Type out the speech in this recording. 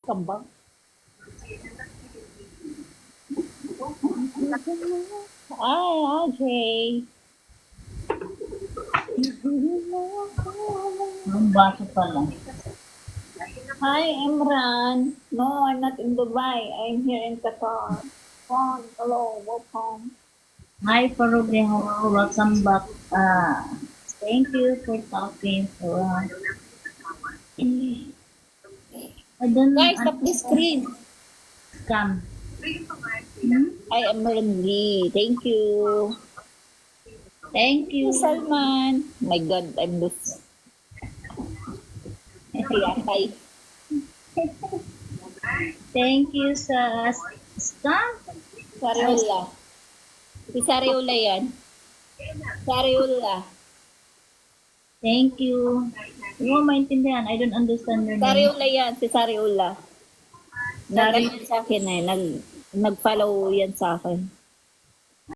Kambang. Ay, okay. Ang baso pala. Hi, Imran. No, I'm not in Dubai. I'm here in Qatar. Hello, welcome. Hi, Farugeho. Welcome back. Thank you for talking to us. I don't Guys, stop the screen. Scam. I am Randy. Thank you. Thank you. Salman. My God, I'm loose. Yatay. Thank you sa Scam. Sariola. Si Sariola yan. Sariola. Thank you. Hindi mo maintindihan. I don't understand your name. Sariola yan. Si Sariola. Nag-ano sa akin eh. Nag-follow yan sa akin.